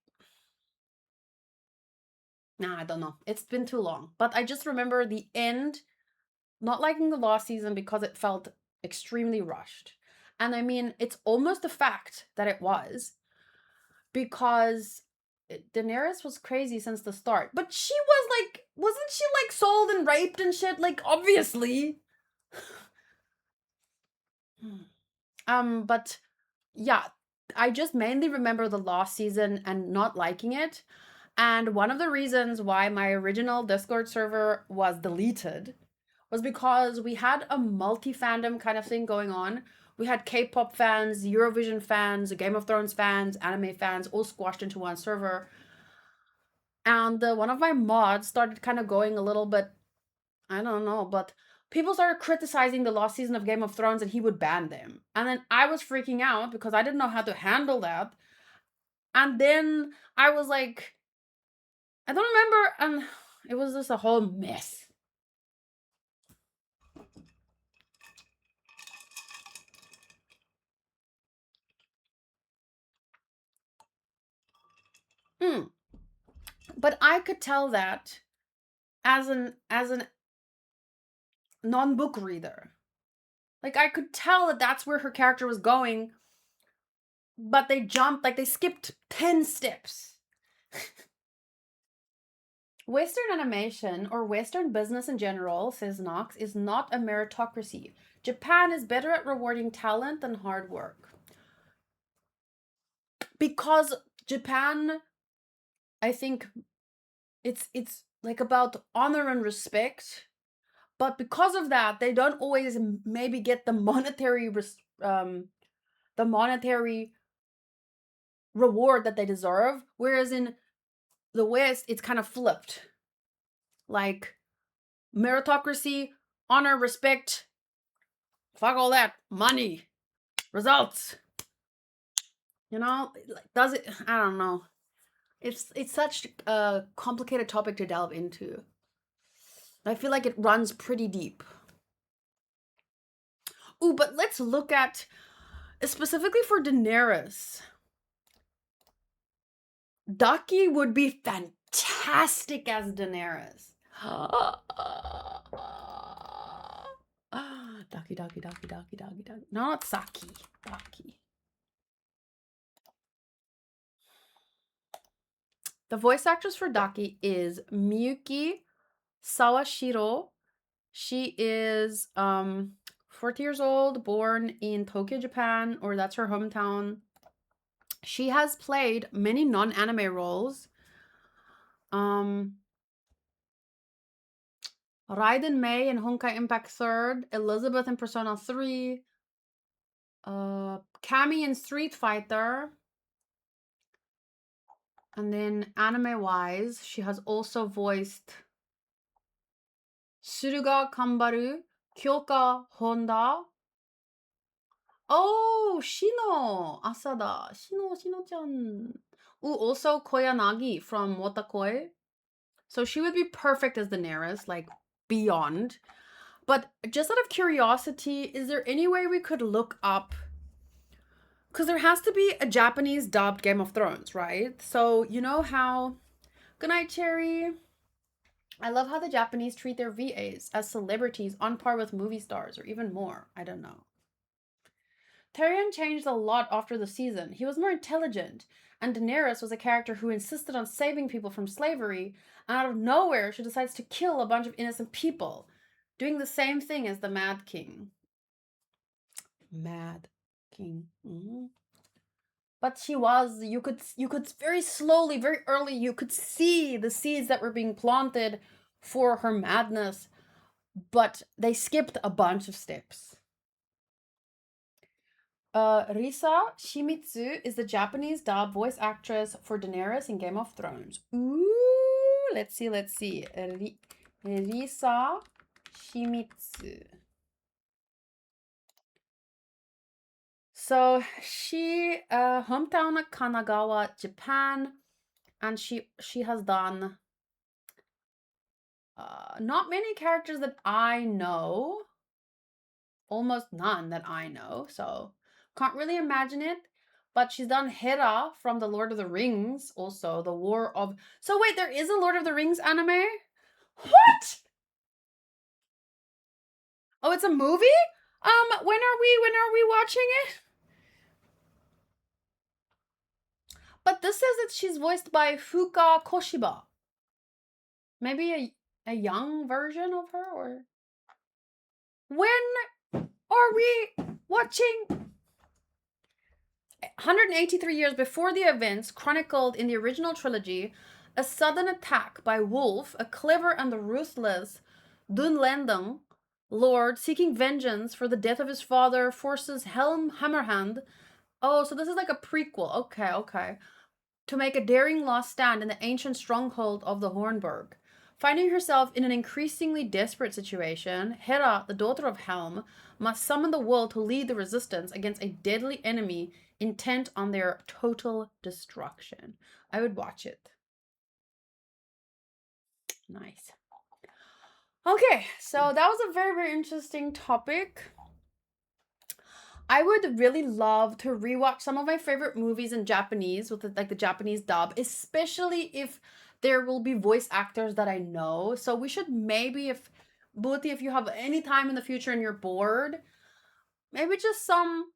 nah, I don't know. It's been too long. But I just remember the end not liking the last season because it felt extremely rushed. And I mean, it's almost a fact that it was, because Daenerys was crazy since the start. But she was like, wasn't she like sold and raped and shit? Like, obviously. But yeah, I just mainly remember the last season and not liking it. And one of the reasons why my original Discord server was deleted was because we had a multi-fandom kind of thing going on. We had K-pop fans, Eurovision fans, Game of Thrones fans, anime fans, all squashed into one server. And one of my mods started kind of going a little bit, I don't know, but people started criticizing the last season of Game of Thrones and he would ban them. And then I was freaking out because I didn't know how to handle that. And then I was like, I don't remember, and it was just a whole mess. But I could tell that as an non-book reader. Like, I could tell that that's where her character was going, but they jumped, like they skipped 10 steps. Western animation, or Western business in general, says Knox, is not a meritocracy. Japan is better at rewarding talent than hard work. Because Japan, I think it's like about honor and respect, but because of that, they don't always maybe get the monetary reward that they deserve. Whereas in the West, it's kind of flipped. Like meritocracy, honor, respect, fuck all that, money, results. You know, does it? I don't know. It's such a complicated topic to delve into. I feel like it runs pretty deep. Ooh, but let's look at, specifically for Daenerys, Daki would be fantastic as Daenerys. Daki. No, not Saki. Daki. The voice actress for Daki is Miyuki Sawashiro. She is 40 years old, born in Tokyo, Japan, or that's her hometown. She has played many non-anime roles. Raiden Mei in Honkai Impact 3rd, Elizabeth in Persona 3, Cammy in Street Fighter. And then anime-wise, she has also voiced Suruga Kambaru, Kyoka Honda. Oh, Shino Asada. Shino-chan. Ooh, also Koyanagi from Wotakoi. So she would be perfect as Daenerys, like beyond. But just out of curiosity, is there any way we could look up? Because there has to be a Japanese dubbed Game of Thrones, right? So you know how... Good night, Cherry. I love how the Japanese treat their VAs as celebrities on par with movie stars, or even more. I don't know. Tyrion changed a lot after the season. He was more intelligent, and Daenerys was a character who insisted on saving people from slavery, and out of nowhere, she decides to kill a bunch of innocent people, doing the same thing as the Mad King. Mad King. Mm-hmm. But she was, you could very slowly, very early, you could see the seeds that were being planted for her madness, but they skipped a bunch of steps. Risa Shimizu is the Japanese dub voice actress for Daenerys in Game of Thrones. Ooh, let's see. Risa Shimizu. So she, hometown Kanagawa, Japan, and she has done not many characters that I know, almost none that I know, so can't really imagine it. But she's done Hera from the Lord of the Rings, also the War of... So wait, there is a Lord of the Rings anime? What? Oh, it's a movie? When are we watching it? But this says that she's voiced by Fuka Koshiba. Maybe a young version of her, or... When are we watching? 183 years before the events chronicled in the original trilogy, a sudden attack by Wolf, a clever and ruthless Dunlending lord seeking vengeance for the death of his father, forces Helm Hammerhand... Oh, so this is like a prequel. Okay. To make a daring last stand in the ancient stronghold of the Hornburg. Finding herself in an increasingly desperate situation, Hera, the daughter of Helm, must summon the will to lead the resistance against a deadly enemy intent on their total destruction. I would watch it. Nice. Okay, so that was a very, very interesting topic. I would really love to rewatch some of my favorite movies in Japanese with the Japanese dub, especially if there will be voice actors that I know. So we should maybe, if Booty, if you have any time in the future and you're bored, maybe just some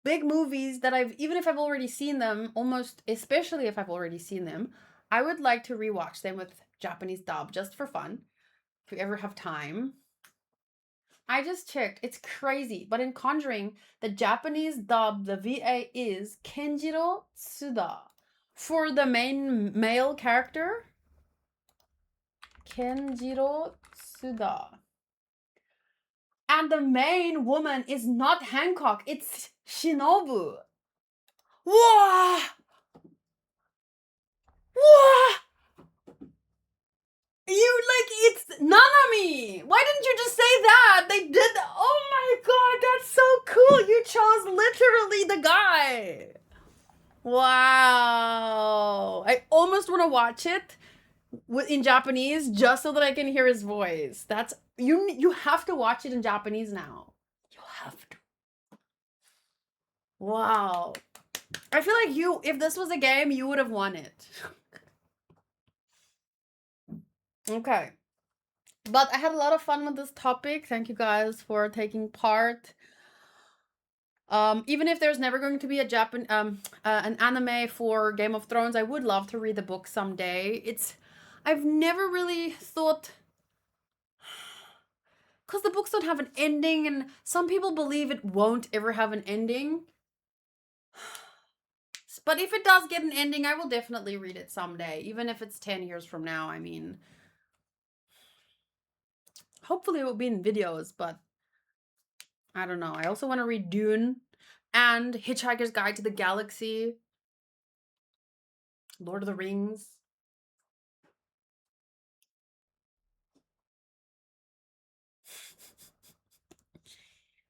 big movies that even if I've already seen them, almost especially if I've already seen them, I would like to rewatch them with Japanese dub just for fun. If you ever have time. I just checked. It's crazy. But in Conjuring, the Japanese dub, the VA is Kenjiro Tsuda. For the main male character, Kenjiro Tsuda. And the main woman is not Hancock, it's Shinobu. Whoa! Whoa! It's Nanami! Why didn't you just say that? They did. Oh my god, that's so cool. You chose literally the guy. Wow. I almost want to watch it in Japanese just so that I can hear his voice. That's you have to watch it in Japanese now. You have to. Wow. I feel like if this was a game, you would have won it. Okay. But I had a lot of fun with this topic. Thank you guys for taking part. Even if there's never going to be an anime for Game of Thrones, I would love to read the book someday. I've never really thought, because the books don't have an ending, and some people believe it won't ever have an ending. But if it does get an ending, I will definitely read it someday, even if it's 10 years from now. I mean, hopefully it will be in videos, but I don't know. I also want to read Dune and Hitchhiker's Guide to the Galaxy, Lord of the Rings.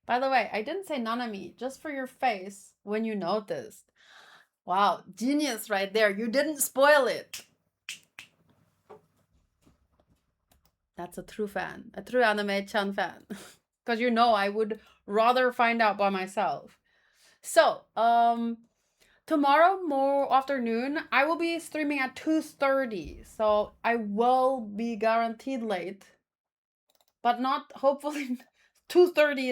By the way, I didn't say Nanami, just for your face when you noticed. Wow, genius right there. You didn't spoil it. That's a true fan, a true anime-chan fan. Because I would rather find out by myself. So, tomorrow afternoon, I will be streaming at 2:30. So I will be guaranteed late. But not, hopefully, 2:30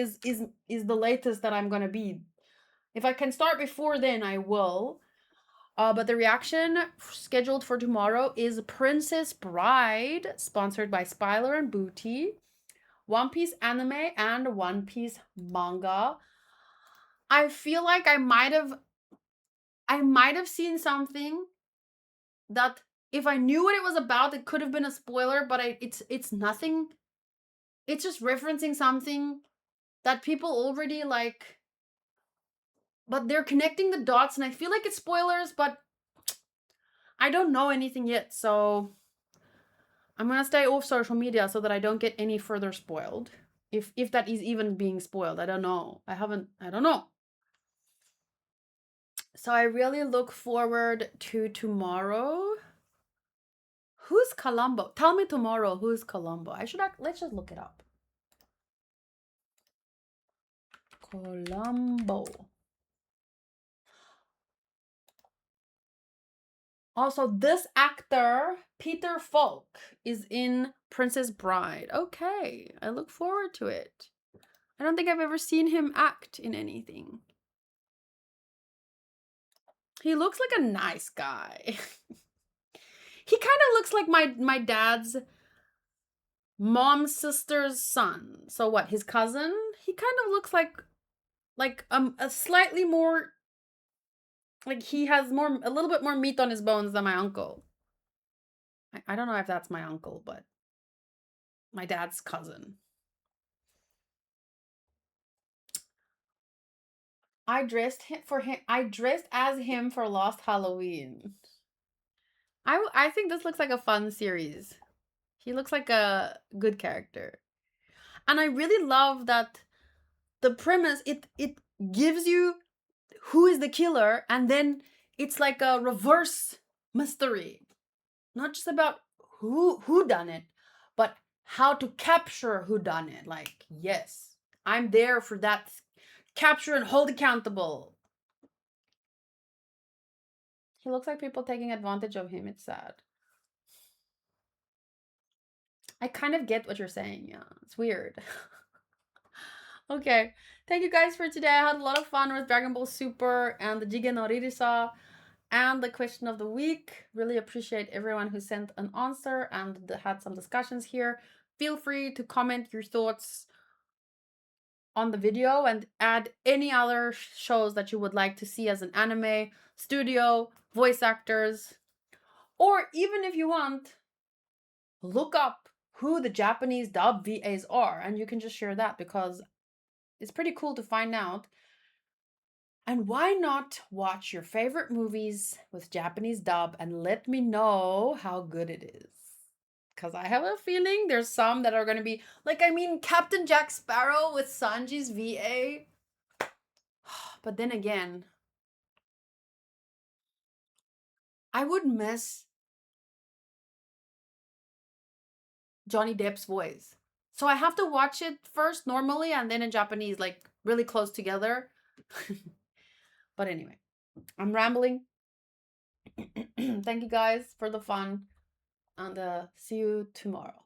is the latest that I'm gonna be. If I can start before then, I will. But the reaction scheduled for tomorrow is Princess Bride, sponsored by Spyler and Booty, One Piece anime, and One Piece manga. I feel like I might have seen something that if I knew what it was about, it could have been a spoiler, but it's nothing. It's just referencing something that people already like, but they're connecting the dots, and I feel like it's spoilers, but I don't know anything yet, so I'm gonna stay off social media so that I don't get any further spoiled. If that is even being spoiled, I don't know. I don't know. So I really look forward to tomorrow. Who's Columbo? Tell me tomorrow who's Columbo. Let's just look it up. Columbo. Also, this actor, Peter Falk, is in Princess Bride. Okay, I look forward to it. I don't think I've ever seen him act in anything. He looks like a nice guy. He kind of looks like my dad's mom's sister's son. So what, his cousin? He kind of looks like a slightly more, like he has a little bit more meat on his bones than my uncle. I don't know if that's my uncle, but my dad's cousin. I dressed as him for Lost Halloween. I think this looks like a fun series. He looks like a good character. And I really love that the premise, it gives you who is the killer, and then it's like a reverse mystery. Not just about who done it, but how to capture who done it. Like, yes, I'm there for that. Capture and hold accountable. He looks like people taking advantage of him. It's sad. I kind of get what you're saying. Yeah, it's weird. Okay, thank you guys for today. I had a lot of fun with Dragon Ball Super and the Jigen no Ririsa and the question of the week. Really appreciate everyone who sent an answer and had some discussions here. Feel free to comment your thoughts on the video and add any other shows that you would like to see as an anime, studio, voice actors, or even if you want, look up who the Japanese dub VAs are and you can just share that because it's pretty cool to find out. And why not watch your favorite movies with Japanese dub and let me know how good it is? Because I have a feeling there's some that are going to be like, I mean, Captain Jack Sparrow with Sanji's VA. But then again, I would miss Johnny Depp's voice. So I have to watch it first normally and then in Japanese, like really close together. But anyway, I'm rambling. Thank you guys for the fun and see you tomorrow.